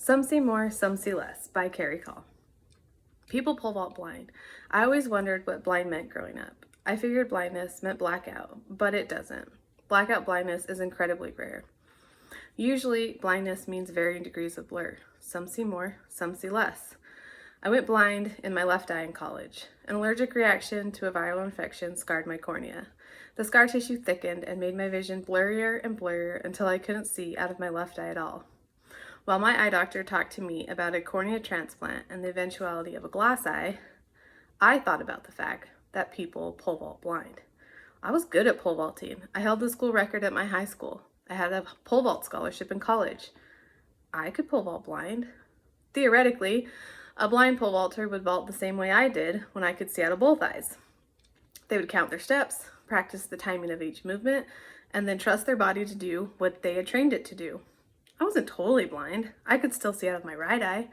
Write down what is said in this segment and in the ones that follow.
Some See More, Some See Less by Kerri Call. People pole vault blind. I always wondered what blind meant growing up. I figured blindness meant blackout, but it doesn't. Blackout blindness is incredibly rare. Usually, blindness means varying degrees of blur. Some see more, some see less. I went blind in my left eye in college. An allergic reaction to a viral infection scarred my cornea. The scar tissue thickened and made my vision blurrier and blurrier until I couldn't see out of my left eye at all. While my eye doctor talked to me about a cornea transplant and the eventuality of a glass eye, I thought about the fact that people pole vault blind. I was good at pole vaulting. I held the school record at my high school. I had a pole vault scholarship in college. I could pole vault blind. Theoretically, a blind pole vaulter would vault the same way I did when I could see out of both eyes. They would count their steps, practice the timing of each movement, and then trust their body to do what they had trained it to do. I wasn't totally blind. I could still see out of my right eye.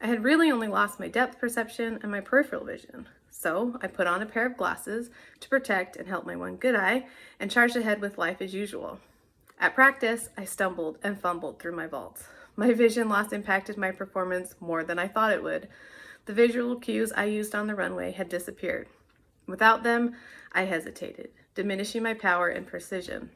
I had really only lost my depth perception and my peripheral vision. So I put on a pair of glasses to protect and help my one good eye and charged ahead with life as usual. At practice, I stumbled and fumbled through my vaults. My vision loss impacted my performance more than I thought it would. The visual cues I used on the runway had disappeared. Without them, I hesitated, diminishing my power and precision.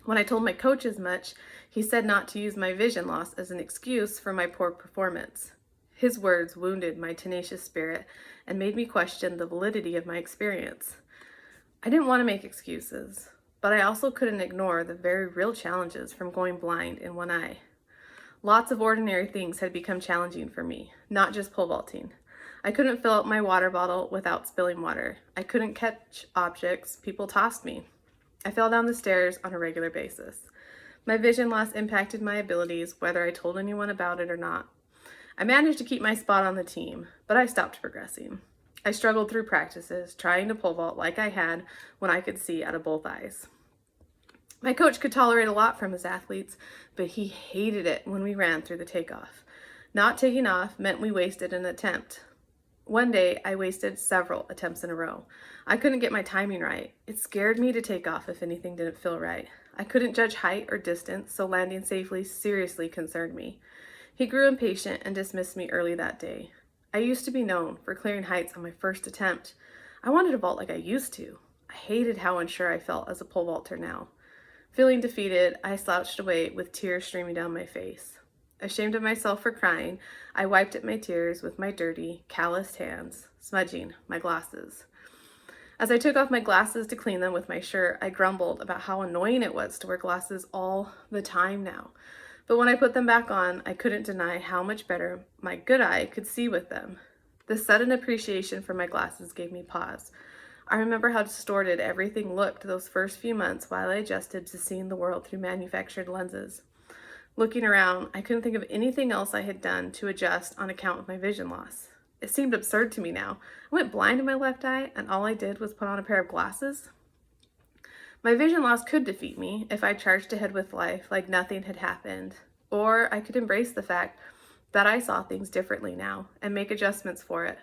When I told my coach as much, he said not to use my vision loss as an excuse for my poor performance. His words wounded my tenacious spirit and made me question the validity of my experience. I didn't want to make excuses, but I also couldn't ignore the very real challenges from going blind in one eye. Lots of ordinary things had become challenging for me, not just pole vaulting. I couldn't fill up my water bottle without spilling water. I couldn't catch objects people tossed me. I fell down the stairs on a regular basis. My vision loss impacted my abilities, whether I told anyone about it or not. I managed to keep my spot on the team, but I stopped progressing. I struggled through practices, trying to pole vault like I had when I could see out of both eyes. My coach could tolerate a lot from his athletes, but he hated it when we ran through the takeoff. Not taking off meant we wasted an attempt. One day, I wasted several attempts in a row. I couldn't get my timing right. It scared me to take off if anything didn't feel right. I couldn't judge height or distance, so landing safely seriously concerned me. He grew impatient and dismissed me early that day. I used to be known for clearing heights on my first attempt. I wanted to vault like I used to. I hated how unsure I felt as a pole vaulter now. Feeling defeated, I slouched away with tears streaming down my face. Ashamed of myself for crying, I wiped at my tears with my dirty, calloused hands, smudging my glasses. As I took off my glasses to clean them with my shirt, I grumbled about how annoying it was to wear glasses all the time now. But when I put them back on, I couldn't deny how much better my good eye could see with them. The sudden appreciation for my glasses gave me pause. I remember how distorted everything looked those first few months while I adjusted to seeing the world through manufactured lenses. Looking around, I couldn't think of anything else I had done to adjust on account of my vision loss. It seemed absurd to me now. I went blind in my left eye, and all I did was put on a pair of glasses. My vision loss could defeat me if I charged ahead with life like nothing had happened, or I could embrace the fact that I saw things differently now and make adjustments for it.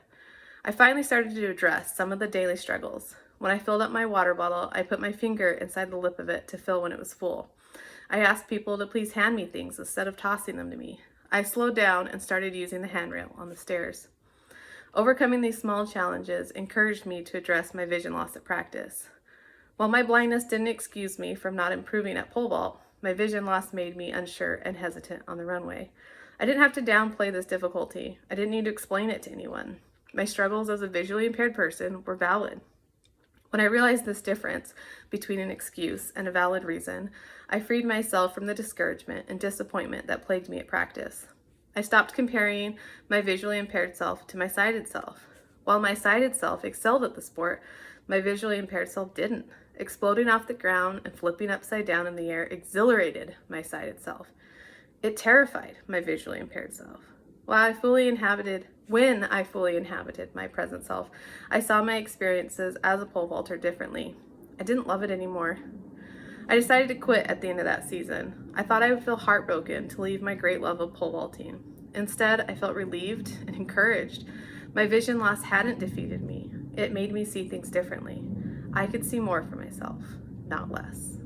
I finally started to address some of the daily struggles. When I filled up my water bottle, I put my finger inside the lip of it to fill when it was full. I asked people to please hand me things instead of tossing them to me. I slowed down and started using the handrail on the stairs. Overcoming these small challenges encouraged me to address my vision loss at practice. While my blindness didn't excuse me from not improving at pole vault, my vision loss made me unsure and hesitant on the runway. I didn't have to downplay this difficulty. I didn't need to explain it to anyone. My struggles as a visually impaired person were valid. When I realized this difference between an excuse and a valid reason, I freed myself from the discouragement and disappointment that plagued me at practice. I stopped comparing my visually impaired self to my sighted self. While my sighted self excelled at the sport, my visually impaired self didn't. Exploding off the ground and flipping upside down in the air exhilarated my sighted self. It terrified my visually impaired self. When I fully inhabited my present self, I saw my experiences as a pole vaulter differently. I didn't love it anymore. I decided to quit at the end of that season. I thought I would feel heartbroken to leave my great love of pole vaulting. Instead, I felt relieved and encouraged. My vision loss hadn't defeated me. It made me see things differently. I could see more for myself, not less.